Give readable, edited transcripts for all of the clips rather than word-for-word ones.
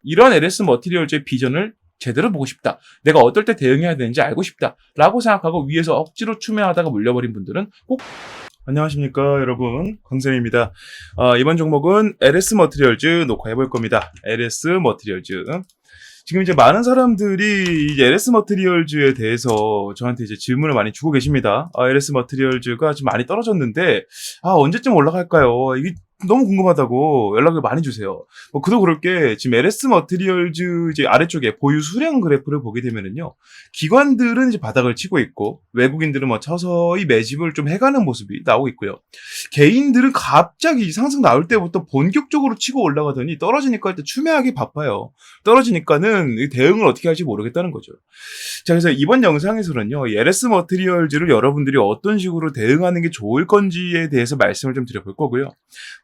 이런 LS 머티리얼즈의 비전을 제대로 보고 싶다. 내가 어떨 때 대응해야 되는지 알고 싶다. 라고 생각하고 위에서 억지로 추매하다가 물려버린 분들은 꼭 안녕하십니까 여러분, 강쌤입니다. 이번 종목은 LS 머티리얼즈 녹화해볼 겁니다. LS 머티리얼즈. 지금 이제 많은 사람들이 이제 LS 머티리얼즈에 대해서 저한테 이제 질문을 많이 주고 계십니다. LS 머티리얼즈가 좀 많이 떨어졌는데, 언제쯤 올라갈까요? 이게 너무 궁금하다고 연락을 많이 주세요. 그도 그럴 게, 지금 LS 머티리얼즈 이제 아래쪽에 보유 수량 그래프를 보게 되면은요, 기관들은 이제 바닥을 치고 있고, 외국인들은 서서히 매집을 좀 해가는 모습이 나오고 있고요. 개인들은 갑자기 상승 나올 때부터 본격적으로 치고 올라가더니 떨어지니까 일단 추매하기 바빠요. 떨어지니까는 대응을 어떻게 할지 모르겠다는 거죠. 자, 그래서 이번 영상에서는요, LS 머티리얼즈를 여러분들이 어떤 식으로 대응하는 게 좋을 건지에 대해서 말씀을 좀 드려볼 거고요.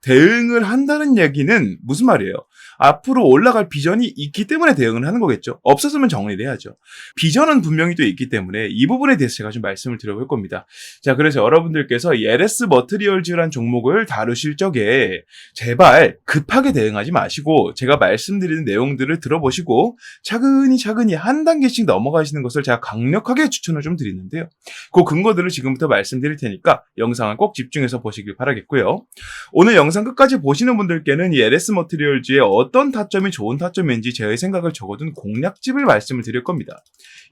대응을 한다는 얘기는 무슨 말이에요? 앞으로 올라갈 비전이 있기 때문에 대응을 하는 거겠죠. 없었으면 정리를 해야죠. 비전은 분명히 또 있기 때문에 이 부분에 대해서 제가 좀 말씀을 드려볼 겁니다. 자, 그래서 여러분들께서 LS 머티리얼즈란 종목을 다루실 적에 제발 급하게 대응하지 마시고 제가 말씀드리는 내용들을 들어보시고 차근히 한 단계씩 넘어가시는 것을 제가 강력하게 추천을 좀 드리는데요. 그 근거들을 지금부터 말씀드릴 테니까 영상을 꼭 집중해서 보시길 바라겠고요. 오늘 영상 끝까지 보시는 분들께는 이 LS 머티리얼즈의 어떤 타점이 좋은 타점인지 제 생각을 적어둔 공략집을 말씀을 드릴 겁니다.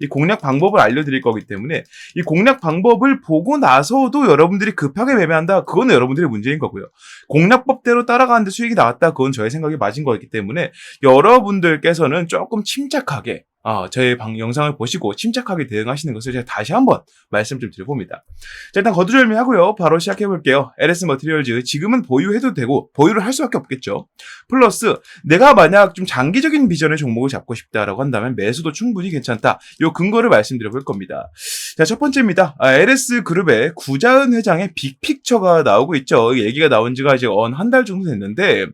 이 공략 방법을 알려드릴 거기 때문에 이 공략 방법을 보고 나서도 여러분들이 급하게 매매한다, 그건 여러분들의 문제인 거고요. 공략법대로 따라가는데 수익이 나왔다, 그건 저의 생각이 맞은 거기 때문에 여러분들께서는 조금 침착하게 저의 영상을 보시고 침착하게 대응하시는 것을 제가 다시 한번 말씀 좀 드려봅니다. 자, 일단 거두절미하고요. 바로 시작해볼게요. LS 머티리얼즈 지금은 보유해도 되고 보유를 할 수밖에 없겠죠. 플러스 내가 만약 좀 장기적인 비전의 종목을 잡고 싶다라고 한다면 매수도 충분히 괜찮다. 요 근거를 말씀드려볼 겁니다. 자, 첫 번째입니다. LS 그룹의 구자은 회장의 빅픽처가 나오고 있죠. 얘기가 나온 지가 이제 한 달 정도 됐는데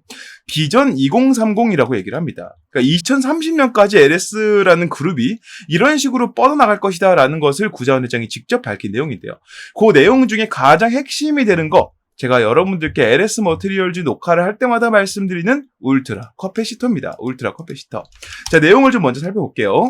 비전 2030이라고 얘기를 합니다. 그러니까 2030년까지 LS라는 그룹이 이런 식으로 뻗어나갈 것이다 라는 것을 구자은 회장이 직접 밝힌 내용인데요. 그 내용 중에 가장 핵심이 되는 거, 제가 여러분들께 LS 머티리얼즈 녹화를 할 때마다 말씀드리는 울트라 커패시터입니다. 울트라 커패시터. 자, 내용을 좀 먼저 살펴볼게요.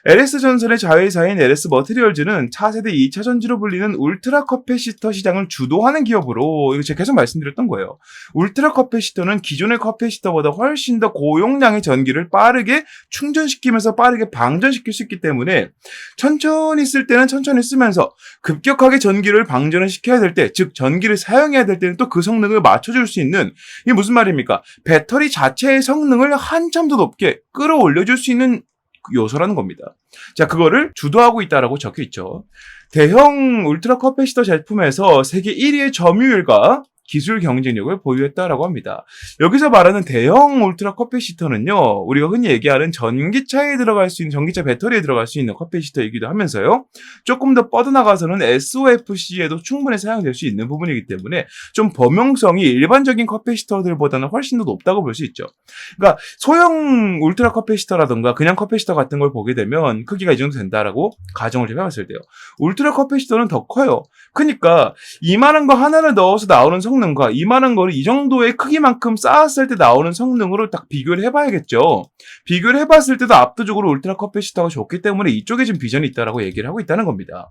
LS전선의 자회사인 LS 머티리얼즈는 차세대 2차 전지로 불리는 울트라 커패시터 시장을 주도하는 기업으로, 이거 제가 계속 말씀드렸던 거예요. 울트라 커패시터는 기존의 커패시터보다 훨씬 더 고용량의 전기를 빠르게 충전시키면서 빠르게 방전시킬 수 있기 때문에 천천히 쓸 때는 천천히 쓰면서 급격하게 전기를 방전을 시켜야 될 때, 즉 전기를 사용해야 될 때는 또 그 성능을 맞춰줄 수 있는, 이게 무슨 말입니까? 배터리 자체의 성능을 한참 더 높게 끌어올려줄 수 있는 요소라는 겁니다. 자, 그거를 주도하고 있다라고 적혀 있죠. 대형 울트라 커패시터 제품에서 세계 1위의 점유율과 기술 경쟁력을 보유했다라고 합니다. 여기서 말하는 대형 울트라 커패시터는요, 우리가 흔히 얘기하는 전기차에 들어갈 수 있는, 전기차 배터리에 들어갈 수 있는 커패시터이기도 하면서요, 조금 더 뻗어나가서는 SOFC에도 충분히 사용될 수 있는 부분이기 때문에 좀 범용성이 일반적인 커패시터들보다는 훨씬 더 높다고 볼 수 있죠. 그러니까 소형 울트라 커패시터라던가 그냥 커패시터 같은 걸 보게 되면 크기가 이 정도 된다라고 가정을 좀 해봤을 때요. 울트라 커패시터는 더 커요. 그러니까 이만한 거 하나를 넣어서 나오는 성능과 이만한 거를 이 정도의 크기만큼 쌓았을 때 나오는 성능으로 딱 비교를 해봐야겠죠. 비교를 해봤을 때도 압도적으로 울트라 커패시터가 좋기 때문에 이쪽에 지금 비전이 있다라고 얘기를 하고 있다는 겁니다.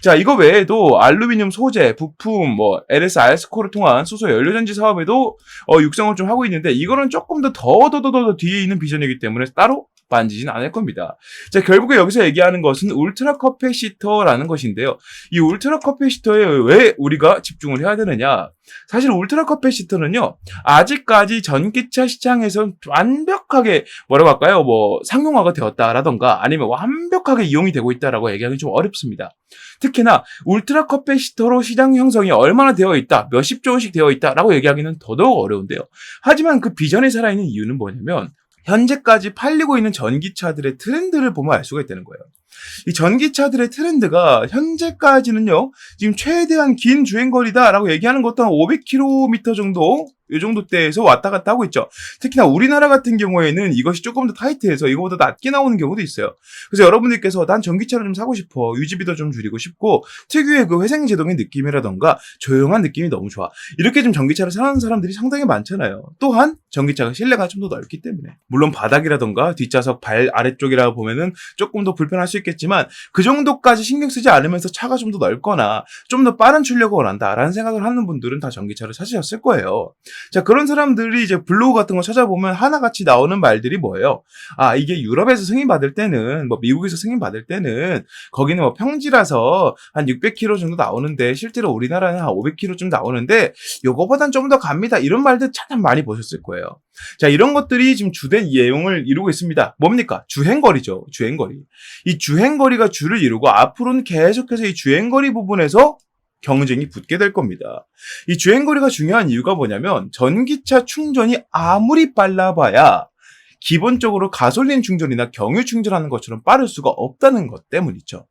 자, 이거 외에도 알루미늄 소재, 부품, LS 알스코를 통한 수소 연료전지 사업에도 육성을 좀 하고 있는데, 이거는 조금 더 뒤에 있는 비전이기 때문에 따로 만지진 않을 겁니다. 자, 결국에 여기서 얘기하는 것은 울트라 커패시터라는 것인데요. 이 울트라 커패시터에 왜 우리가 집중을 해야 되느냐? 사실 울트라 커패시터는요, 아직까지 전기차 시장에서 완벽하게 뭐라고 할까요? 상용화가 되었다라던가 아니면 완벽하게 이용이 되고 있다라고 얘기하기 좀 어렵습니다. 특히나 울트라 커패시터로 시장 형성이 얼마나 되어 있다, 몇십조 원씩 되어 있다라고 얘기하기는 더더욱 어려운데요. 하지만 그 비전이 살아있는 이유는 뭐냐면 현재까지 팔리고 있는 전기차들의 트렌드를 보면 알 수가 있다는 거예요. 이 전기차들의 트렌드가 현재까지는요, 지금 최대한 긴 주행거리다라고 얘기하는 것도 한 500km 정도, 이 정도 대에서 왔다 갔다 하고 있죠. 특히나 우리나라 같은 경우에는 이것이 조금 더 타이트해서 이거보다 낮게 나오는 경우도 있어요. 그래서 여러분들께서 난 전기차를 좀 사고 싶어, 유지비도 좀 줄이고 싶고 특유의 그 회생제동의 느낌이라던가 조용한 느낌이 너무 좋아, 이렇게 좀 전기차를 사는 사람들이 상당히 많잖아요. 또한 전기차가 실내가 좀 더 넓기 때문에 물론 바닥이라던가 뒷좌석 발 아래쪽이라 보면은 조금 더 불편할 수 있겠지만 그 정도까지 신경 쓰지 않으면서 차가 좀 더 넓거나 좀 더 빠른 출력을 원한다라는 생각을 하는 분들은 다 전기차를 사시셨을 거예요. 자, 그런 사람들이 이제 블로그 같은 거 찾아보면 하나같이 나오는 말들이 뭐예요? 아, 이게 유럽에서 승인받을 때는, 뭐 미국에서 승인받을 때는 거기는 뭐 평지라서 한 600km 정도 나오는데 실제로 우리나라는 한 500km쯤 나오는데 요거보단 좀 더 갑니다, 이런 말들 참 많이 보셨을 거예요. 자, 이런 것들이 지금 주된 내용을 이루고 있습니다. 뭡니까? 주행거리죠. 주행거리. 이 주행거리가 주를 이루고 앞으로는 계속해서 이 주행거리 부분에서 경쟁이 붙게 될 겁니다. 이 주행거리가 중요한 이유가 뭐냐면 전기차 충전이 아무리 빨라봐야 기본적으로 가솔린 충전이나 경유 충전하는 것처럼 빠를 수가 없다는 것 때문이죠.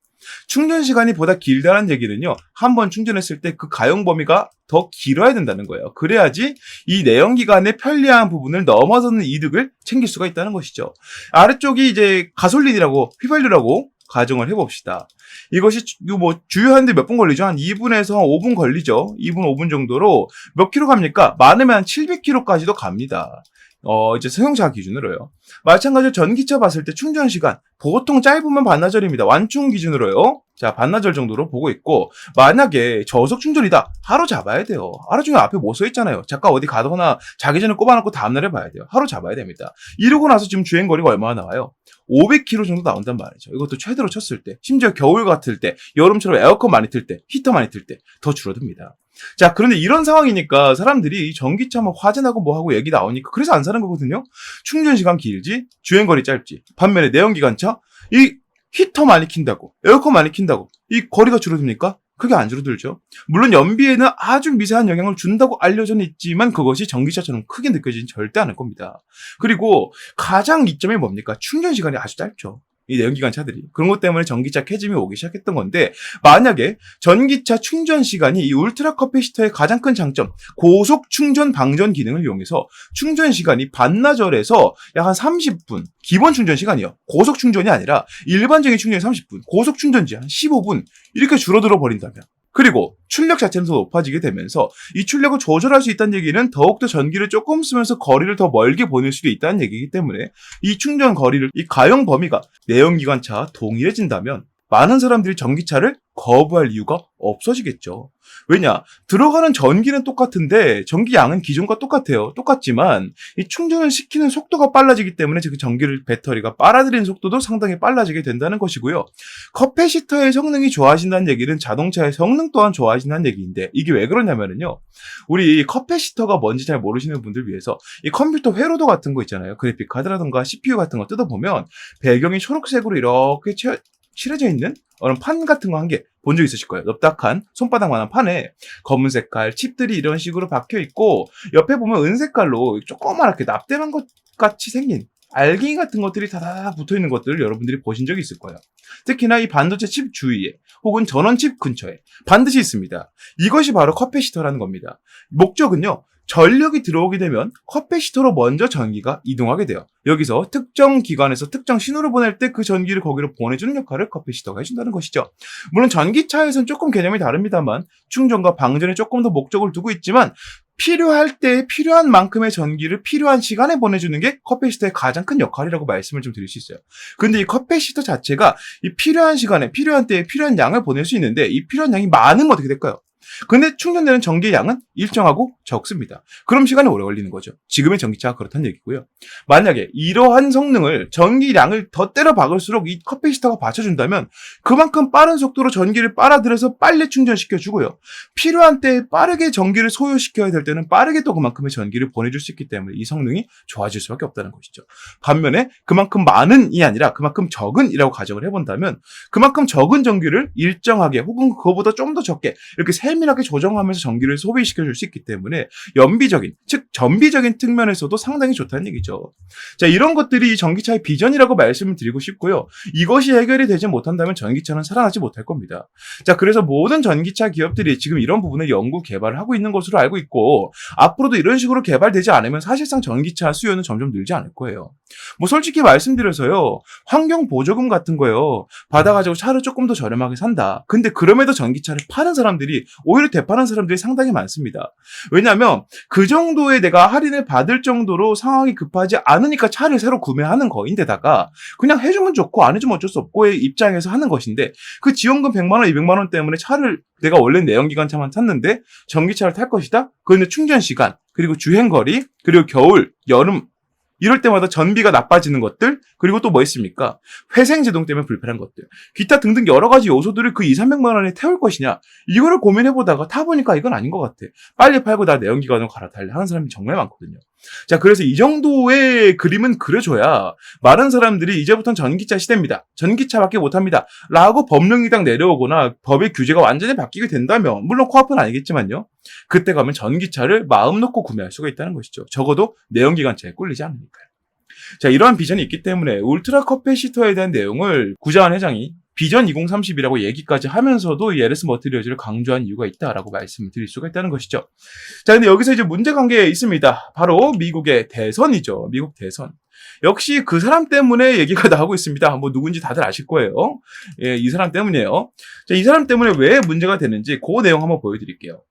충전 시간이 보다 길다는 얘기는요, 한번 충전했을 때 그 가용 범위가 더 길어야 된다는 거예요. 그래야지 이 내연기관의 편리한 부분을 넘어서는 이득을 챙길 수가 있다는 것이죠. 아래쪽이 이제 가솔린이라고, 휘발유라고 가정을 해봅시다. 이것이 뭐 주유하는데 몇 분 걸리죠? 한 2분에서 5분 걸리죠. 2분, 5분 정도로 몇 킬로 갑니까? 많으면 한 700km까지도 갑니다. 이제 승용차 기준으로요. 마찬가지로 전기차 봤을 때 충전 시간 보통 짧으면 반나절입니다. 완충 기준으로요. 자, 반나절 정도로 보고 있고, 만약에 저속 충전이다, 하루 잡아야 돼요. 하루 종일 앞에 뭐 써 있잖아요. 잠깐 어디 가거나 자기 전에 꼽아놓고 다음날에 봐야 돼요. 하루 잡아야 됩니다. 이러고 나서 지금 주행거리가 얼마나 나와요? 500km 정도 나온단 말이죠. 이것도 최대로 쳤을 때, 심지어 겨울 같을 때, 여름처럼 에어컨 많이 틀 때, 히터 많이 틀 때 더 줄어듭니다. 자, 그런데 이런 상황이니까 사람들이 전기차 뭐 화재나고 뭐하고 얘기 나오니까 그래서 안 사는 거거든요. 충전 시간 길지, 주행거리 짧지. 반면에 내연기관차, 이 히터 많이 킨다고, 에어컨 많이 킨다고 이 거리가 줄어듭니까? 크게 안 줄어들죠. 물론 연비에는 아주 미세한 영향을 준다고 알려져 있지만 그것이 전기차처럼 크게 느껴지진 절대 않을 겁니다. 그리고 가장 이점이 뭡니까? 충전 시간이 아주 짧죠. 이 내연기관 차들이. 그런 것 때문에 전기차 캐즘이 오기 시작했던 건데, 만약에 전기차 충전 시간이 이 울트라 커피시터의 가장 큰 장점, 고속 충전 방전 기능을 이용해서 충전 시간이 반나절에서 약 한 30분, 기본 충전 시간이요. 고속 충전이 아니라 일반적인 충전이 30분, 고속 충전지 한 15분 이렇게 줄어들어 버린다면, 그리고 출력 자체는 더 높아지게 되면서 이 출력을 조절할 수 있다는 얘기는 더욱더 전기를 조금 쓰면서 거리를 더 멀게 보낼 수도 있다는 얘기이기 때문에 이 충전 거리를, 이 가용 범위가 내연기관차 동일해진다면 많은 사람들이 전기차를 거부할 이유가 없어지겠죠. 왜냐? 들어가는 전기는 똑같은데 전기 양은 기존과 똑같아요. 똑같지만 이 충전을 시키는 속도가 빨라지기 때문에 그 전기를 배터리가 빨아들이는 속도도 상당히 빨라지게 된다는 것이고요. 커패시터의 성능이 좋아진다는 얘기는 자동차의 성능 또한 좋아진다는 얘기인데, 이게 왜 그러냐면요, 우리 커패시터가 뭔지 잘 모르시는 분들 위해서 이 컴퓨터 회로도 같은 거 있잖아요. 그래픽 카드라든가 CPU 같은 거 뜯어보면 배경이 초록색으로 이렇게 칠해져 있는 어떤 판 같은 거 한 개 본 적 있으실 거예요. 넓닥한 손바닥만한 판에 검은 색깔 칩들이 이런 식으로 박혀 있고, 옆에 보면 은색깔로 조그맣게 납땜한 것 같이 생긴 알갱이 같은 것들이 다다닥 붙어 있는 것들을 여러분들이 보신 적이 있을 거예요. 특히나 이 반도체 칩 주위에 혹은 전원칩 근처에 반드시 있습니다. 이것이 바로 커패시터라는 겁니다. 목적은요, 전력이 들어오게 되면 커패시터로 먼저 전기가 이동하게 돼요. 여기서 특정 기관에서 특정 신호를 보낼 때 그 전기를 거기로 보내주는 역할을 커패시터가 해준다는 것이죠. 물론 전기차에서는 조금 개념이 다릅니다만 충전과 방전에 조금 더 목적을 두고 있지만, 필요할 때 필요한 만큼의 전기를 필요한 시간에 보내주는 게 커패시터의 가장 큰 역할이라고 말씀을 좀 드릴 수 있어요. 근데 이 커패시터 자체가 이 필요한 시간에 필요한 때에 필요한 양을 보낼 수 있는데, 이 필요한 양이 많으면 어떻게 될까요? 근데 충전되는 전기의 양은 일정하고 적습니다. 그럼 시간이 오래 걸리는 거죠. 지금의 전기차가 그렇다는 얘기고요. 만약에 이러한 성능을, 전기량을 더 때려 박을수록 이 커패시터가 받쳐준다면 그만큼 빠른 속도로 전기를 빨아들여서 빨리 충전시켜주고요. 필요한 때에 빠르게 전기를 소요시켜야 될 때는 빠르게 또 그만큼의 전기를 보내줄 수 있기 때문에 이 성능이 좋아질 수밖에 없다는 것이죠. 반면에 그만큼 많은이 아니라 그만큼 적은이라고 가정을 해본다면 그만큼 적은 전기를 일정하게 혹은 그거보다 좀 더 적게 이렇게 3 세밀하게 조정하면서 전기를 소비시켜줄 수 있기 때문에 연비적인, 즉 전비적인 측면에서도 상당히 좋다는 얘기죠. 자, 이런 것들이 전기차의 비전이라고 말씀을 드리고 싶고요. 이것이 해결이 되지 못한다면 전기차는 살아나지 못할 겁니다. 자, 그래서 모든 전기차 기업들이 지금 이런 부분에 연구 개발을 하고 있는 것으로 알고 있고, 앞으로도 이런 식으로 개발되지 않으면 사실상 전기차 수요는 점점 늘지 않을 거예요. 뭐 솔직히 말씀드려서요, 환경 보조금 같은 거요 받아가지고 차를 조금 더 저렴하게 산다. 근데 그럼에도 전기차를 파는 사람들이, 오히려 되파는 사람들이 상당히 많습니다. 왜냐하면 그 정도의 내가 할인을 받을 정도로 상황이 급하지 않으니까 차를 새로 구매하는 거인데다가 그냥 해주면 좋고 안 해주면 어쩔 수 없고의 입장에서 하는 것인데, 그 지원금 100만원, 200만원 때문에 차를 내가 원래 내연기관차만 탔는데 전기차를 탈 것이다? 그런데 충전 시간, 그리고 주행거리, 그리고 겨울, 여름 이럴 때마다 전비가 나빠지는 것들, 그리고 또 뭐 있습니까? 회생제동 때문에 불편한 것들, 기타 등등 여러 가지 요소들을 그 200~300만 원에 태울 것이냐, 이거를 고민해보다가 타보니까 이건 아닌 것 같아. 빨리 팔고 나 내연기관으로 갈아탈래 하는 사람이 정말 많거든요. 자, 그래서 이 정도의 그림은 그려줘야 많은 사람들이 이제부터는 전기차 시대입니다, 전기차밖에 못합니다 라고 법령이 딱 내려오거나 법의 규제가 완전히 바뀌게 된다면, 물론 코앞은 아니겠지만요, 그때 가면 전기차를 마음 놓고 구매할 수가 있다는 것이죠. 적어도 내연기관차에 꿀리지 않으니까요. 자, 이러한 비전이 있기 때문에 울트라 커패시터에 대한 내용을 구자환 회장이 비전 2030이라고 얘기까지 하면서도 이 LS 머티리얼즈를 강조한 이유가 있다라고 말씀을 드릴 수가 있다는 것이죠. 자, 근데 여기서 이제 문제가 한 게 있습니다. 바로 미국의 대선이죠. 미국 대선. 역시 그 사람 때문에 얘기가 나오고 있습니다. 뭐 누군지 다들 아실 거예요. 예, 이 사람 때문이에요. 자, 이 사람 때문에 왜 문제가 되는지 그 내용 한번 보여드릴게요.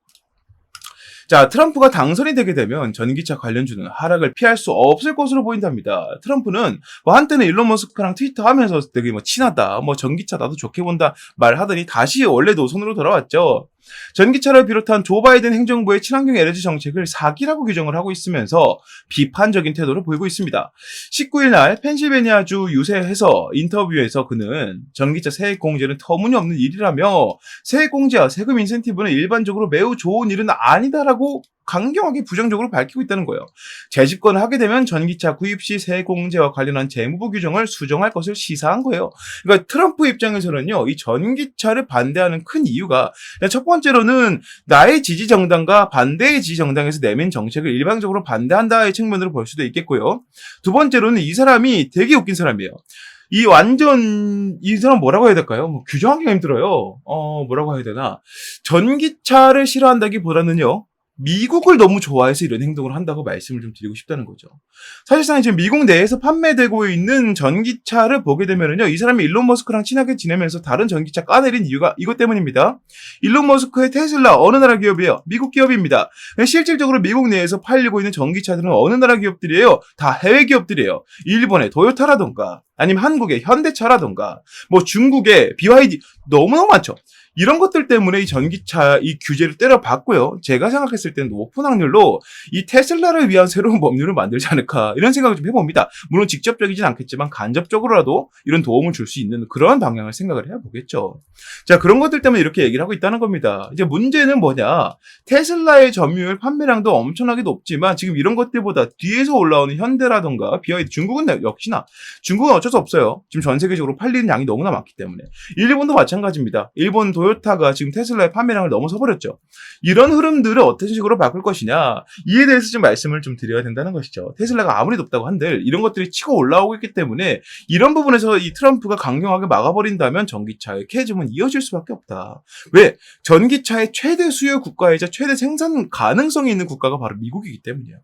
자, 트럼프가 당선이 되게 되면 전기차 관련주는 하락을 피할 수 없을 것으로 보인답니다. 트럼프는 뭐 한때는 일론 머스크랑 트위터 하면서 되게 뭐 친하다, 뭐 전기차 나도 좋게 본다 말하더니 다시 원래 노선으로 돌아왔죠. 전기차를 비롯한 조 바이든 행정부의 친환경 에너지 정책을 사기라고 규정을 하고 있으면서 비판적인 태도를 보이고 있습니다. 19일 날 펜실베니아주 유세에서 인터뷰에서 그는 전기차 세액 공제는 터무니없는 일이라며 세액 공제와 세금 인센티브는 일반적으로 매우 좋은 일은 아니다라고 강경하게 부정적으로 밝히고 있다는 거예요. 재집권을 하게 되면 전기차 구입 시 세액 공제와 관련한 재무부 규정을 수정할 것을 시사한 거예요. 그러니까 트럼프 입장에서는요, 이 전기차를 반대하는 큰 이유가, 첫 번째로는 나의 지지 정당과 반대의 지지 정당에서 내민 정책을 일방적으로 반대한다의 측면으로 볼 수도 있겠고요. 두 번째로는 이 사람이 되게 웃긴 사람이에요. 이 사람 뭐라고 해야 될까요? 뭐 규정하기가 힘들어요. 뭐라고 해야 되나? 전기차를 싫어한다기보다는요, 미국을 너무 좋아해서 이런 행동을 한다고 말씀을 좀 드리고 싶다는 거죠. 사실상 지금 미국 내에서 판매되고 있는 전기차를 보게 되면은요, 이 사람이 일론 머스크랑 친하게 지내면서 다른 전기차 까내린 이유가 이것 때문입니다. 일론 머스크의 테슬라 어느 나라 기업이에요? 미국 기업입니다. 실질적으로 미국 내에서 팔리고 있는 전기차들은 어느 나라 기업들이에요? 다 해외 기업들이에요. 일본의 토요타라던가, 아니면 한국의 현대차라던가, 뭐 중국의 BYD, 너무너무 많죠. 이런 것들 때문에 이 전기차 이 규제를 때려봤고요. 제가 생각했을 때는 높은 확률로 이 테슬라를 위한 새로운 법률을 만들지 않을까, 이런 생각을 좀 해봅니다. 물론 직접적이진 않겠지만 간접적으로라도 이런 도움을 줄 수 있는 그런 방향을 생각을 해보겠죠. 자, 그런 것들 때문에 이렇게 얘기를 하고 있다는 겁니다. 이제 문제는 뭐냐, 테슬라의 점유율 판매량도 엄청나게 높지만 지금 이런 것들보다 뒤에서 올라오는 현대라던가 BYD, 중국은 역시나, 중국은 어쩔 수 없어요. 지금 전 세계적으로 팔리는 양이 너무나 많기 때문에. 일본도 마찬가지입니다. 일본 토요타가 지금 테슬라의 판매량을 넘어서 버렸죠. 이런 흐름들을 어떤 식으로 바꿀 것이냐, 이에 대해서 좀 말씀을 좀 드려야 된다는 것이죠. 테슬라가 아무리 높다고 한들 이런 것들이 치고 올라오고 있기 때문에 이런 부분에서 이 트럼프가 강경하게 막아버린다면 전기차의 캐즘은 이어질 수밖에 없다. 왜? 전기차의 최대 수요 국가이자 최대 생산 가능성이 있는 국가가 바로 미국이기 때문이에요.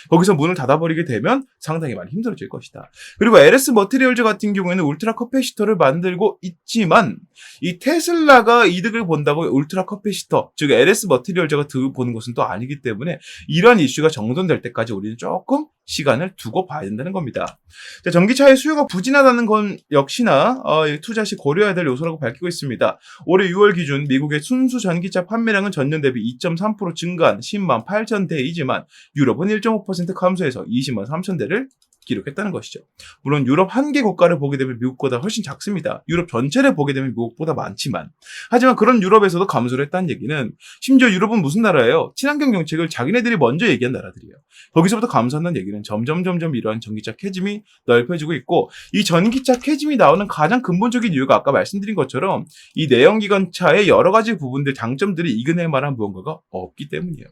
거기서 문을 닫아버리게 되면 상당히 많이 힘들어질 것이다. 그리고 LS 머티리얼즈 같은 경우에는 울트라 커패시터를 만들고 있지만 이 테슬라가 이득을 본다고 울트라 커패시터, 즉 LS 머티리얼즈가 득을 보는 것은 또 아니기 때문에 이러한 이슈가 정돈될 때까지 우리는 조금 시간을 두고 봐야 된다는 겁니다. 자, 전기차의 수요가 부진하다는 건 역시나 투자 시 고려해야 될 요소라고 밝히고 있습니다. 올해 6월 기준 미국의 순수 전기차 판매량은 전년 대비 2.3% 증가한 10만 8천 대이지만 유럽은 1.5% 감소해서 20만 3천 대를 기록했다는 것이죠. 물론 유럽 한 개 국가를 보게 되면 미국보다 훨씬 작습니다. 유럽 전체를 보게 되면 미국보다 많지만, 하지만 그런 유럽에서도 감소를 했다는 얘기는, 심지어 유럽은 무슨 나라예요? 친환경 정책을 자기네들이 먼저 얘기한 나라들이에요. 거기서부터 감소한다는 얘기는 점점 이러한 전기차 캐즘이 넓혀지고 있고, 이 전기차 캐즘이 나오는 가장 근본적인 이유가 아까 말씀드린 것처럼 이 내연기관차의 여러 가지 부분들, 장점들이 이겨낼 만한 무언가가 없기 때문이에요.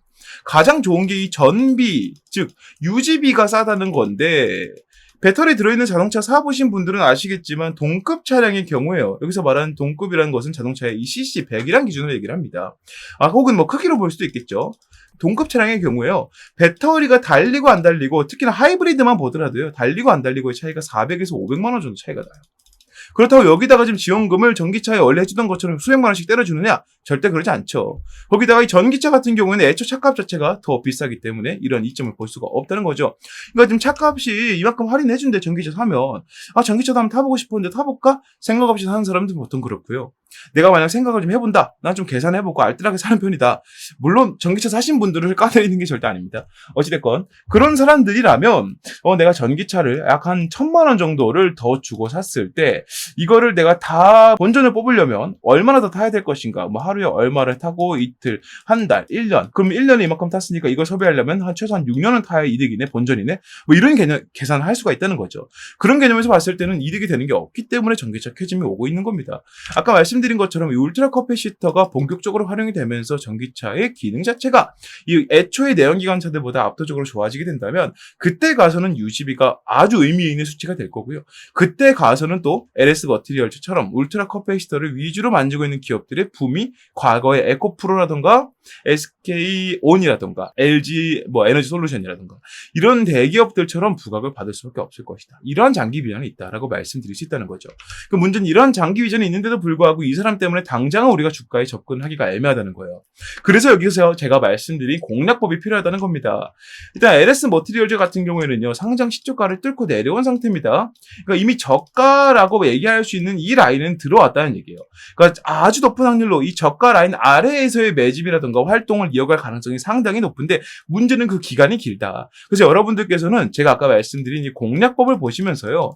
가장 좋은 게 이 전비, 즉 유지비가 싸다는 건데, 배터리 들어있는 자동차 사보신 분들은 아시겠지만 동급 차량의 경우에요. 여기서 말하는 동급이라는 것은 자동차의 이 cc 100이란 기준으로 얘기를 합니다. 혹은 뭐 크기로 볼 수도 있겠죠. 동급 차량의 경우에요. 배터리가 달리고 안 달리고, 특히나 하이브리드만 보더라도요, 달리고 안 달리고의 차이가 400에서 500만 원 정도 차이가 나요. 그렇다고 여기다가 지금 지원금을 전기차에 원래 해주던 것처럼 수백만 원씩 때려주느냐? 절대 그러지 않죠. 거기다가 이 전기차 같은 경우에는 애초 차값 자체가 더 비싸기 때문에 이런 이점을 볼 수가 없다는 거죠. 그러니까 지금 차값이 이만큼 할인해준대, 전기차 사면. 전기차도 한번 타보고 싶었는데 타볼까? 생각 없이 사는 사람들은 보통 그렇고요. 내가 만약 생각을 좀 해본다. 난 좀 계산해보고 알뜰하게 사는 편이다. 물론 전기차 사신 분들을 까내리는 게 절대 아닙니다. 어찌됐건 그런 사람들이라면 내가 전기차를 약 한 1,000만 원 정도를 더 주고 샀을 때 이거를 내가 다 본전을 뽑으려면 얼마나 더 타야 될 것인가? 뭐 하루에 얼마를 타고 이틀, 한 달, 1년. 그럼 1년에 이만큼 탔으니까 이걸 소비하려면 최소한 6년은 타야 이득이네, 본전이네. 뭐 이런 개념, 계산을 할 수가 있다는 거죠. 그런 개념에서 봤을 때는 이득이 되는 게 없기 때문에 전기차 캐즘이 오고 있는 겁니다. 아까 말씀드린 것처럼 이 울트라 커패시터가 본격적으로 활용이 되면서 전기차의 기능 자체가 이 애초의 내연기관차들보다 압도적으로 좋아지게 된다면 그때 가서는 유지비가 아주 의미 있는 수치가 될 거고요. 그때 가서는 또 LS 머티리얼즈처럼 울트라 커패시터를 위주로 만들고 있는 기업들의 붐이 과거의 에코프로라던가 SK온이라던가 LG 에너지 솔루션이라던가 이런 대기업들처럼 부각을 받을 수밖에 없을 것이다. 이러한 장기 비전이 있다라고 말씀드릴 수 있다는 거죠. 그 문제는 이러한 장기 비전이 있는데도 불구하고 이 사람 때문에 당장은 우리가 주가에 접근하기가 애매하다는 거예요. 그래서 여기서 제가 말씀드린 공략법이 필요하다는 겁니다. 일단 LS 머티리얼즈 같은 경우에는요, 상장 시초가를 뚫고 내려온 상태입니다. 그러니까 이미 저가라고 얘기할 수 있는 이 라인은 들어왔다는 얘기예요. 그러니까 아주 높은 확률로 이 저가 라인 아래에서의 매집이라든가 활동을 이어갈 가능성이 상당히 높은데 문제는 그 기간이 길다. 그래서 여러분들께서는 제가 아까 말씀드린 이 공략법을 보시면서요,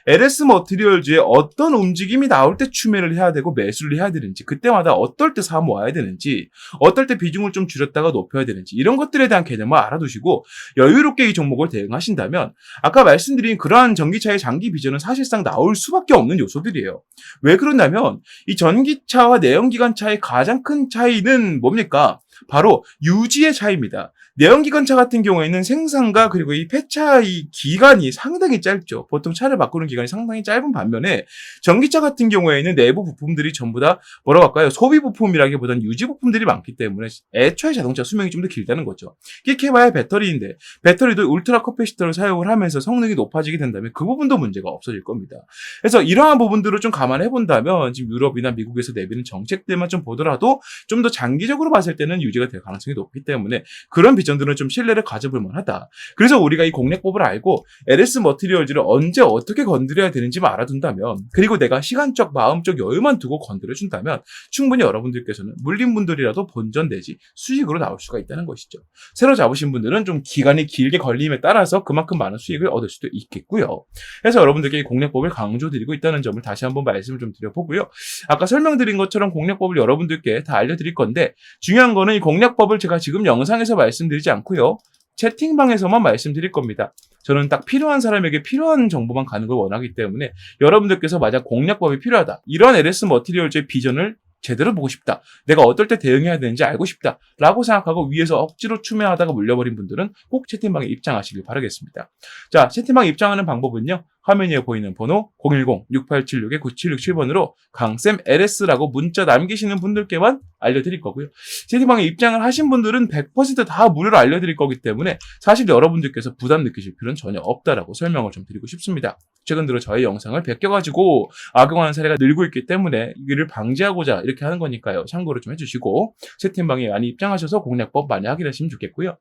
LS 머티리얼즈에 어떤 움직임이 나올 때 추매를 해야 되고 매수를 해야 되는지, 그때마다 어떨 때 사 모아야 되는지, 어떨 때 비중을 좀 줄였다가 높여야 되는지, 이런 것들에 대한 개념을 알아두시고 여유롭게 이 종목을 대응하신다면 아까 말씀드린 그러한 전기차의 장기 비전은 사실상 나올 수밖에 없는 요소들이에요. 왜 그러냐면 이 전기차와 내연기관차의 가장 큰 차이는 뭡니까? 바로 유지의 차이입니다. 내연기관차 같은 경우에는 생산과 그리고 이 폐차의 기간이 상당히 짧죠. 보통 차를 바꾸는 기간이 상당히 짧은 반면에 전기차 같은 경우에는 내부 부품들이 전부 다 뭐라고 할까요? 소비 부품이라기보다는 유지 부품들이 많기 때문에 애초에 자동차 수명이 좀 더 길다는 거죠. 끼케봐야 배터리인데 배터리도 울트라 커패시터를 사용을 하면서 성능이 높아지게 된다면 그 부분도 문제가 없어질 겁니다. 그래서 이러한 부분들을 좀 감안해 본다면 지금 유럽이나 미국에서 내비는 정책들만 좀 보더라도 좀 더 장기적으로 봤을 때는 유지가 될 가능성이 높기 때문에 그런 비전들은 좀 신뢰를 가져볼 만하다. 그래서 우리가 이 공략법을 알고 LS 머티리얼즈를 언제 어떻게 건드려야 되는지만 알아둔다면, 그리고 내가 시간적 마음적 여유만 두고 건드려준다면 충분히 여러분들께서는 물린 분들이라도 본전 내지 수익으로 나올 수가 있다는 것이죠. 새로 잡으신 분들은 좀 기간이 길게 걸림에 따라서 그만큼 많은 수익을 얻을 수도 있겠고요. 그래서 여러분들께 이 공략법을 강조드리고 있다는 점을 다시 한번 말씀을 좀 드려보고요. 아까 설명드린 것처럼 공략법을 여러분들께 다 알려드릴 건데, 중요한 거는 이 공략법을 제가 지금 영상에서 말씀드리지 않고요, 채팅방에서만 말씀드릴 겁니다. 저는 딱 필요한 사람에게 필요한 정보만 가는 걸 원하기 때문에 여러분들께서 만약 공략법이 필요하다, 이런 LS 머티리얼즈의 비전을 제대로 보고 싶다, 내가 어떨 때 대응해야 되는지 알고 싶다 라고 생각하고 위에서 억지로 추매하다가 물려버린 분들은 꼭 채팅방에 입장하시길 바라겠습니다. 자, 채팅방에 입장하는 방법은요, 화면 위에 보이는 번호 010-6876-9767번으로 강쌤 LS라고 문자 남기시는 분들께만 알려드릴 거고요. 채팅방에 입장을 하신 분들은 100% 다 무료로 알려드릴 거기 때문에 사실 여러분들께서 부담 느끼실 필요는 전혀 없다라고 설명을 좀 드리고 싶습니다. 최근 들어 저희 영상을 베껴가지고 악용하는 사례가 늘고 있기 때문에 이를 방지하고자 이렇게 하는 거니까요. 참고를 좀 해주시고 채팅방에 많이 입장하셔서 공략법 많이 확인하시면 좋겠고요.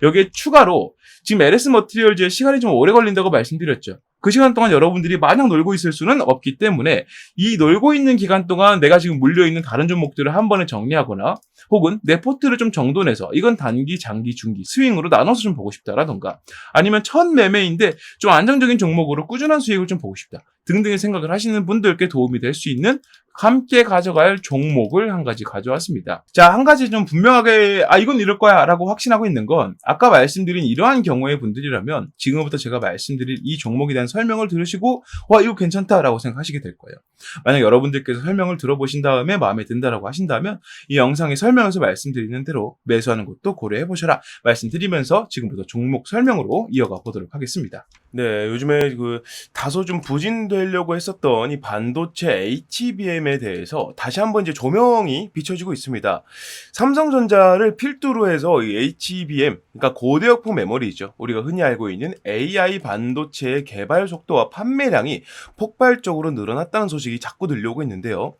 여기에 추가로 지금 LS 머티리얼즈의 시간이 좀 오래 걸린다고 말씀드렸죠. 그 시간 동안 여러분들이 마냥 놀고 있을 수는 없기 때문에 이 놀고 있는 기간 동안 내가 지금 물려있는 다른 종목들을 한 번에 정리하거나 혹은 내 포트를 좀 정돈해서 이건 단기, 장기, 중기, 스윙으로 나눠서 좀 보고 싶다라던가 아니면 첫 매매인데 좀 안정적인 종목으로 꾸준한 수익을 좀 보고 싶다 등등의 생각을 하시는 분들께 도움이 될 수 있는 함께 가져갈 종목을 한 가지 가져왔습니다. 자, 한 가지 좀 분명하게 이건 이럴 거야 라고 확신하고 있는 건 아까 말씀드린 이러한 경우의 분들이라면 지금부터 제가 말씀드릴 이 종목에 대한 설명을 들으시고 와 이거 괜찮다라고 생각하시게 될 거예요. 만약 여러분들께서 설명을 들어보신 다음에 마음에 든다라고 하신다면 이 영상의 설명에서 말씀드리는 대로 매수하는 것도 고려해보셔라 말씀드리면서 지금부터 종목 설명으로 이어가 보도록 하겠습니다. 네, 요즘에 다소 좀 부진되려고 했었던 이 반도체 HBM에 대해서 다시 한번 이제 조명이 비춰지고 있습니다. 삼성전자를 필두로 해서 이 HBM, 그러니까 고대역폭 메모리죠. 우리가 흔히 알고 있는 AI 반도체의 개발 속도와 판매량이 폭발적으로 늘어났다는 소식이 자꾸 들려오고 있는데요.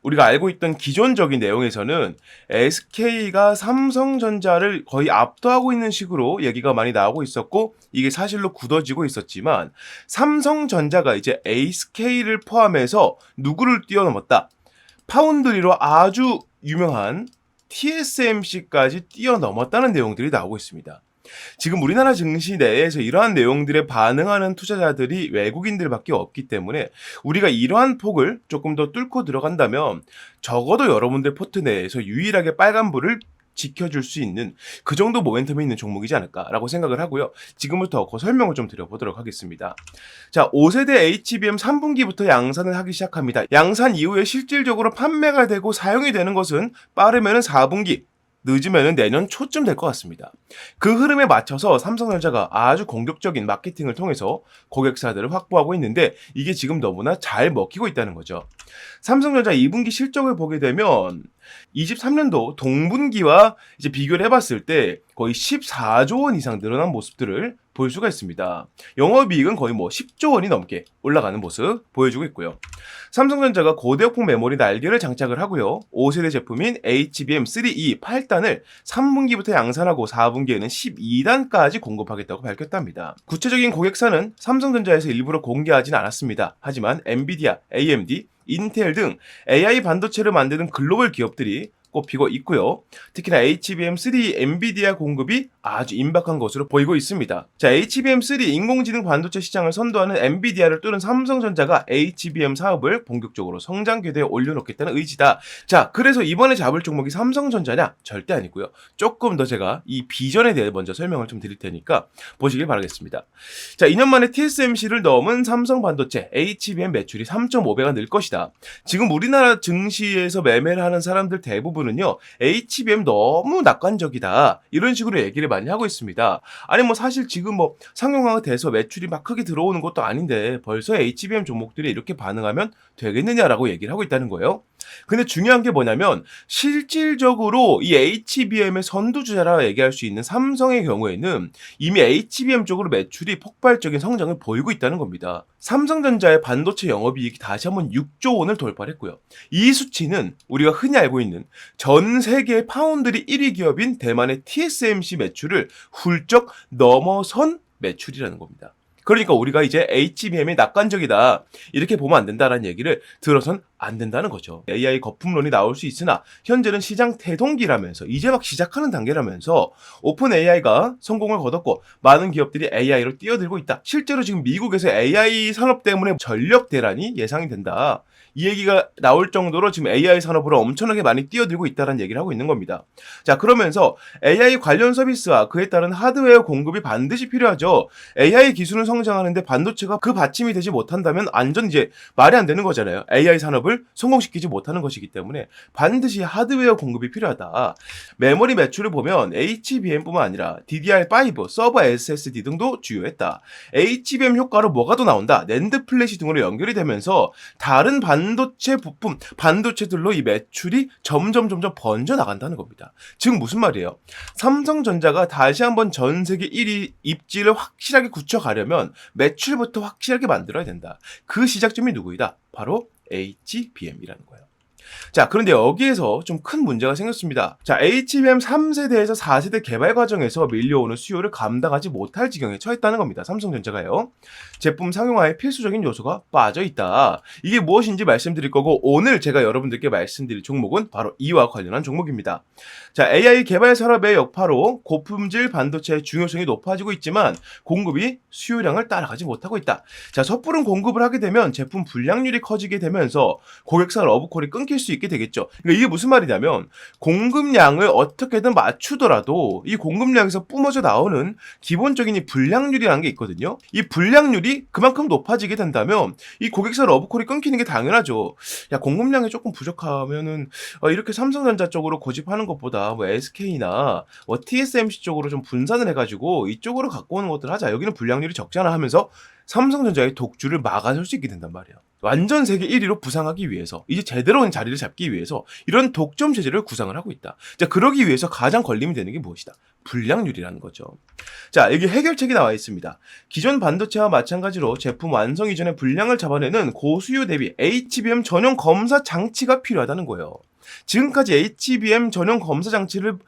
우리가 알고 있던 기존적인 내용에서는 SK가 삼성전자를 거의 압도하고 있는 식으로 얘기가 많이 나오고 있었고 이게 사실로 굳어지고 있었지만 삼성전자가 이제 SK를 포함해서 누구를 뛰어넘었다. 파운드리로 아주 유명한 TSMC까지 뛰어넘었다는 내용들이 나오고 있습니다. 지금 우리나라 증시 내에서 이러한 내용들에 반응하는 투자자들이 외국인들밖에 없기 때문에 우리가 이러한 폭을 조금 더 뚫고 들어간다면 적어도 여러분들 포트 내에서 유일하게 빨간불을 지켜줄 수 있는 그 정도 모멘텀이 있는 종목이지 않을까라고 생각을 하고요. 지금부터 그 설명을 좀 드려보도록 하겠습니다. 자, 5세대 HBM 3분기부터 양산을 하기 시작합니다. 양산 이후에 실질적으로 판매가 되고 사용이 되는 것은 빠르면 4분기, 늦으면 내년 초쯤 될 것 같습니다. 그 흐름에 맞춰서 삼성전자가 아주 공격적인 마케팅을 통해서 고객사들을 확보하고 있는데 이게 지금 너무나 잘 먹히고 있다는 거죠. 삼성전자 2분기 실적을 보게 되면 23년도 동분기와 이제 비교를 해봤을 때 거의 14조 원 이상 늘어난 모습들을 볼 수가 있습니다. 영업이익은 거의 10조 원이 넘게 올라가는 모습 보여주고 있고요. 삼성전자가 고대역폭 메모리 날개를 장착을 하고요. 5세대 제품인 HBM3E 8단을 3분기부터 양산하고 4분기에는 12단까지 공급하겠다고 밝혔답니다. 구체적인 고객사는 삼성전자에서 일부러 공개하진 않았습니다. 하지만 엔비디아, AMD, 인텔 등 AI 반도체를 만드는 글로벌 기업들이 꼽히고 있고요. 특히나 HBM3 엔비디아 공급이 아주 임박한 것으로 보이고 있습니다. 자, HBM3 인공지능 반도체 시장을 선도하는 엔비디아를 뚫은 삼성전자가 HBM 사업을 본격적으로 성장 궤도에 올려놓겠다는 의지다. 자, 그래서 이번에 잡을 종목이 삼성전자냐? 절대 아니고요. 조금 더 제가 이 비전에 대해 먼저 설명을 좀 드릴 테니까 보시길 바라겠습니다. 자, 2년 만에 TSMC를 넘은 삼성 반도체 HBM 매출이 3.5배가 늘 것이다. 지금 우리나라 증시에서 매매를 하는 사람들 대부분 은요 HBM 너무 낙관적이다 이런 식으로 얘기를 많이 하고 있습니다. 아니 사실 지금 상용화가 돼서 매출이 막 크게 들어오는 것도 아닌데 벌써 HBM 종목들이 이렇게 반응하면 되겠느냐라고 얘기를 하고 있다는 거예요. 근데 중요한 게 뭐냐면 실질적으로 이 HBM의 선두주자라 얘기할 수 있는 삼성의 경우에는 이미 HBM 쪽으로 매출이 폭발적인 성장을 보이고 있다는 겁니다. 삼성전자의 반도체 영업이익이 다시 한번 6조 원을 돌파했고요. 이 수치는 우리가 흔히 알고 있는 전 세계 파운드리 1위 기업인 대만의 TSMC 매출을 훌쩍 넘어선 매출이라는 겁니다. 그러니까 우리가 이제 HBM이 낙관적이다 이렇게 보면 안 된다라는 얘기를 들어선 안 된다는 거죠. AI 거품론이 나올 수 있으나 현재는 시장 태동기라면서 이제 막 시작하는 단계라면서 오픈 AI가 성공을 거뒀고 많은 기업들이 AI로 뛰어들고 있다. 실제로 지금 미국에서 AI 산업 때문에 전력 대란이 예상이 된다. 이 얘기가 나올 정도로 지금 AI 산업으로 엄청나게 많이 뛰어들고 있다는 얘기를 하고 있는 겁니다. 자, 그러면서 AI 관련 서비스와 그에 따른 하드웨어 공급이 반드시 필요하죠. AI 기술은 성장하는데 반도체가 그 받침이 되지 못한다면 완전 이제 말이 안 되는 거잖아요. AI 산업을 성공시키지 못하는 것이기 때문에 반드시 하드웨어 공급이 필요하다. 메모리 매출을 보면 HBM뿐만 아니라 DDR5, 서버 SSD 등도 주요했다. HBM 효과로 뭐가 더 나온다? 낸드 플래시 등으로 연결이 되면서 다른 반도체 부품, 반도체들로 이 매출이 점점 번져 나간다는 겁니다. 즉 무슨 말이에요? 삼성전자가 다시 한번 전 세계 1위 입지를 확실하게 굳혀가려면 매출부터 확실하게 만들어야 된다. 그 시작점이 누구이다? 바로 HBM이라는 거예요. 자, 그런데 여기에서 좀 큰 문제가 생겼습니다. 자, HBM 3세대에서 4세대 개발 과정에서 밀려오는 수요를 감당하지 못할 지경에 처했다는 겁니다. 삼성전자가요. 제품 상용화에 필수적인 요소가 빠져있다. 이게 무엇인지 말씀드릴 거고, 오늘 제가 여러분들께 말씀드릴 종목은 바로 이와 관련한 종목입니다. 자, AI 개발 산업의 여파로 고품질 반도체의 중요성이 높아지고 있지만 공급이 수요량을 따라가지 못하고 있다. 자, 섣부른 공급을 하게 되면 제품 불량률이 커지게 되면서 고객사 러브콜이 끊길 수 있게 되겠죠. 그러니까 이게 무슨 말이냐면 공급량을 어떻게든 맞추더라도 이 공급량에서 뿜어져 나오는 기본적인 이 불량률이라는 게 있거든요. 이 불량률이 그만큼 높아지게 된다면 이 고객사 러브콜이 끊기는 게 당연하죠. 야, 공급량이 조금 부족하면은 이렇게 삼성전자 쪽으로 고집하는 것보다 뭐 SK나 뭐 TSMC 쪽으로 좀 분산을 해가지고 이쪽으로 갖고 오는 것들 하자. 여기는 불량률이 적잖아 하면서 삼성전자의 독주를 막아설 수 있게 된단 말이에요. 완전 세계 1위로 부상하기 위해서, 이제 제대로 된 자리를 잡기 위해서 이런 독점 체제를 구상을 하고 있다. 자, 그러기 위해서 가장 걸림이 되는 게 무엇이다? 불량률이라는 거죠. 자, 여기 해결책이 나와 있습니다. 기존 반도체와 마찬가지로 제품 완성 이전에 불량을 잡아내는 고수요 대비 HBM 전용 검사 장치가 필요하다는 거예요. 지금까지 HBM 전용 검사 장치를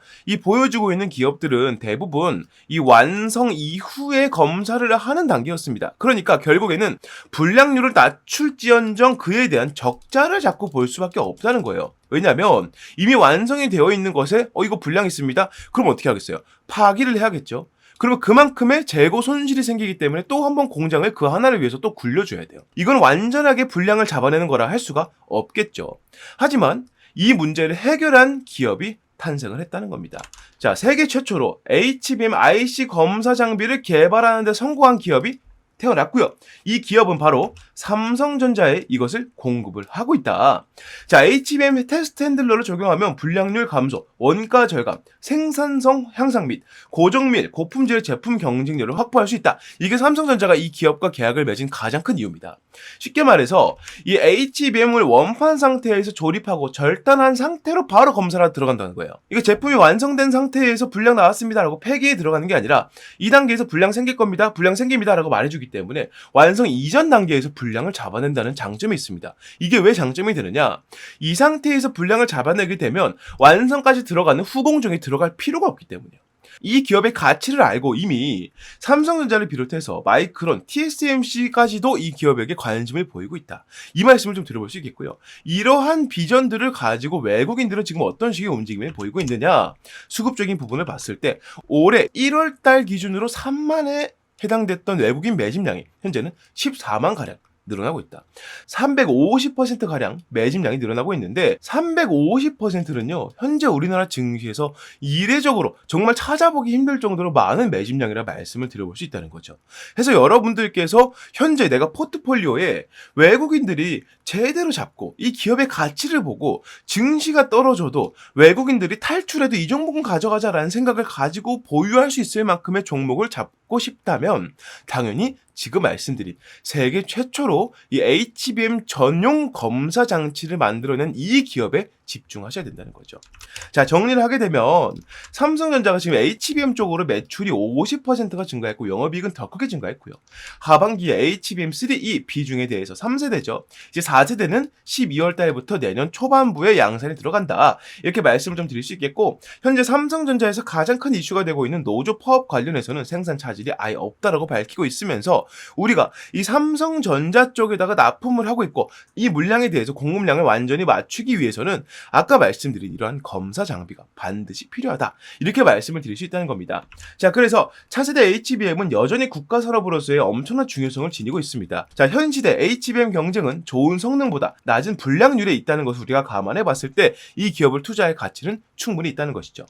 보여주고 있는 기업들은 대부분 이 완성 이후에 검사를 하는 단계였습니다. 그러니까 결국에는 불량률을 낮출지언정 그에 대한 적자를 자꾸 볼 수밖에 없다는 거예요. 왜냐하면 이미 완성이 되어 있는 것에 이거 불량 있습니다. 그럼 어떻게 하겠어요? 파기를 해야겠죠. 그러면 그만큼의 재고 손실이 생기기 때문에 또 한 번 공장을 그 하나를 위해서 또 굴려줘야 돼요. 이건 완전하게 불량을 잡아내는 거라 할 수가 없겠죠. 하지만 이 문제를 해결한 기업이 탄생을 했다는 겁니다. 자, 세계 최초로 HBM IC 검사 장비를 개발하는 데 성공한 기업이 태어났고요. 이 기업은 바로 삼성전자에 이것을 공급을 하고 있다. 자, HBM 테스트 핸들러를 적용하면 불량률 감소, 원가 절감, 생산성 향상 및 고정밀, 고품질 제품 경쟁력을 확보할 수 있다. 이게 삼성전자가 이 기업과 계약을 맺은 가장 큰 이유입니다. 쉽게 말해서 이 HBM을 원판 상태에서 조립하고 절단한 상태로 바로 검사를 들어간다는 거예요. 이거 제품이 완성된 상태에서 불량 나왔습니다라고 폐기에 들어가는 게 아니라 이 단계에서 불량 생길 겁니다. 불량 생깁니다라고 말해주기 때문에 완성 이전 단계에서 불량을 잡아낸다는 장점이 있습니다. 이게 왜 장점이 되느냐? 이 상태에서 불량을 잡아내게 되면 완성까지 들어가는 후공정에 들어갈 필요가 없기 때문이에요. 이 기업의 가치를 알고 이미 삼성전자를 비롯해서 마이크론, TSMC까지도 이 기업에게 관심을 보이고 있다. 이 말씀을 좀 들어볼 수 있겠고요. 이러한 비전들을 가지고 외국인들은 지금 어떤 식의 움직임을 보이고 있느냐? 수급적인 부분을 봤을 때 올해 1월 달 기준으로 3만에 해당됐던 외국인 매집량이 현재는 14만가량 늘어나고 있다. 350%가량 매집량이 늘어나고 있는데 350%는요. 현재 우리나라 증시에서 이례적으로 정말 찾아보기 힘들 정도로 많은 매집량이라 말씀을 드려볼 수 있다는 거죠. 그래서 여러분들께서 현재 내가 포트폴리오에 외국인들이 제대로 잡고 이 기업의 가치를 보고 증시가 떨어져도 외국인들이 탈출해도 이 종목은 가져가자라는 생각을 가지고 보유할 수 있을 만큼의 종목을 잡고 싶다면 당연히 지금 말씀드린 세계 최초로 이 HBM 전용 검사 장치를 만들어낸 이 기업에 집중하셔야 된다는 거죠. 자, 정리를 하게 되면 삼성전자가 지금 HBM 쪽으로 매출이 50%가 증가했고 영업이익은 더 크게 증가했고요. 하반기에 HBM3E 비중에 대해서 3세대죠. 이제 4세대는 12월 달부터 내년 초반부에 양산이 들어간다. 이렇게 말씀을 좀 드릴 수 있겠고 현재 삼성전자에서 가장 큰 이슈가 되고 있는 노조 파업 관련해서는 생산 차질이 아예 없다라고 밝히고 있으면서 우리가 이 삼성전자 쪽에다가 납품을 하고 있고 이 물량에 대해서 공급량을 완전히 맞추기 위해서는 아까 말씀드린 이러한 검사 장비가 반드시 필요하다. 이렇게 말씀을 드릴 수 있다는 겁니다. 자, 그래서 차세대 HBM은 여전히 국가 산업으로서의 엄청난 중요성을 지니고 있습니다. 자, 현 시대 HBM 경쟁은 좋은 성능보다 낮은 불량률에 있다는 것을 우리가 감안해 봤을 때 이 기업을 투자할 가치는 충분히 있다는 것이죠.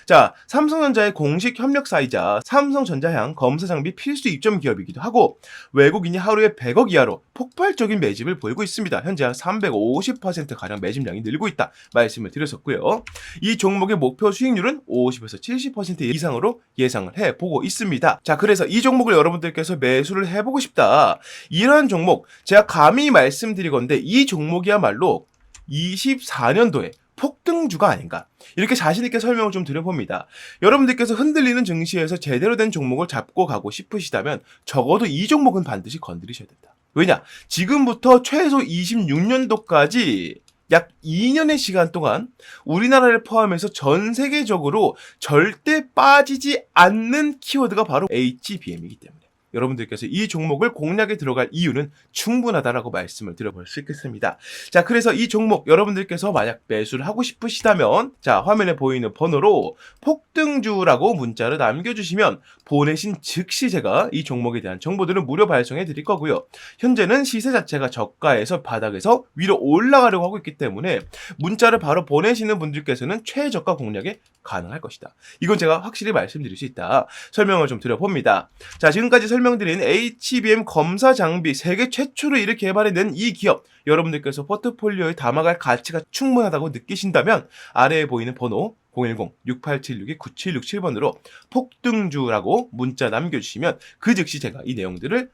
자, 삼성전자의 공식 협력사이자 삼성전자향 검사 장비 필수 입점 기업이기도 하고 외국인이 하루에 100억 이하로 폭발적인 매집을 보이고 있습니다. 현재 한 350%가량 매집량이 늘고 있다 말씀을 드렸었고요. 이 종목의 목표 수익률은 50에서 70% 이상으로 예상을 해보고 있습니다. 자, 그래서 이 종목을 여러분들께서 매수를 해보고 싶다. 이러한 종목 제가 감히 말씀드리건데 이 종목이야말로 24년도에 폭등주가 아닌가 이렇게 자신있게 설명을 좀 드려봅니다. 여러분들께서 흔들리는 증시에서 제대로 된 종목을 잡고 가고 싶으시다면 적어도 이 종목은 반드시 건드리셔야 된다. 왜냐? 지금부터 최소 26년도까지 약 2년의 시간 동안 우리나라를 포함해서 전 세계적으로 절대 빠지지 않는 키워드가 바로 HBM이기 때문에 여러분들께서 이 종목을 공략에 들어갈 이유는 충분하다라고 말씀을 드려볼 수 있겠습니다. 자, 그래서 이 종목 여러분들께서 만약 매수를 하고 싶으시다면 자, 화면에 보이는 번호로 폭등주라고 문자를 남겨주시면 보내신 즉시 제가 이 종목에 대한 정보들을 무료 발송해 드릴 거고요. 현재는 시세 자체가 저가에서 바닥에서 위로 올라가려고 하고 있기 때문에 문자를 바로 보내시는 분들께서는 최저가 공략에 가능할 것이다. 이건 제가 확실히 말씀드릴 수 있다. 설명을 좀 드려봅니다. 자, 지금까지 설명드린 HBM 검사 장비 세계 최초로 이렇게 개발해낸 이 기업 여러분들께서 포트폴리오에 담아갈 가치가 충분하다고 느끼신다면 아래에 보이는 번호 010-6876-9767번으로 폭등주라고 문자 남겨주시면 그 즉시 제가 이 내용들을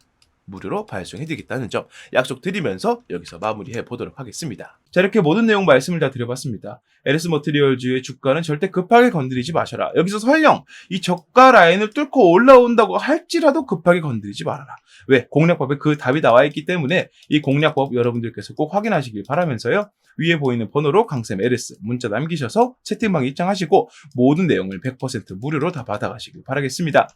무료로 발송해드리겠다는 점 약속드리면서 여기서 마무리해 보도록 하겠습니다. 자, 이렇게 모든 내용 말씀을 다 드려봤습니다. LS 머티리얼즈의 주가는 절대 급하게 건드리지 마셔라. 여기서 설령 이 저가 라인을 뚫고 올라온다고 할지라도 급하게 건드리지 말아라. 왜? 공략법에 그 답이 나와 있기 때문에 이 공략법 여러분들께서 꼭 확인하시길 바라면서요. 위에 보이는 번호로 강쌤 LS 문자 남기셔서 채팅방 입장하시고 모든 내용을 100% 무료로 다 받아가시길 바라겠습니다.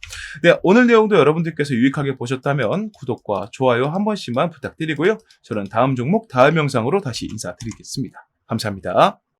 네, 오늘 내용도 여러분들께서 유익하게 보셨다면 구독과 좋아요 한 번씩만 부탁드리고요. 저는 다음 종목 다음 영상으로 다시 인사드리겠습니다. 감사합니다.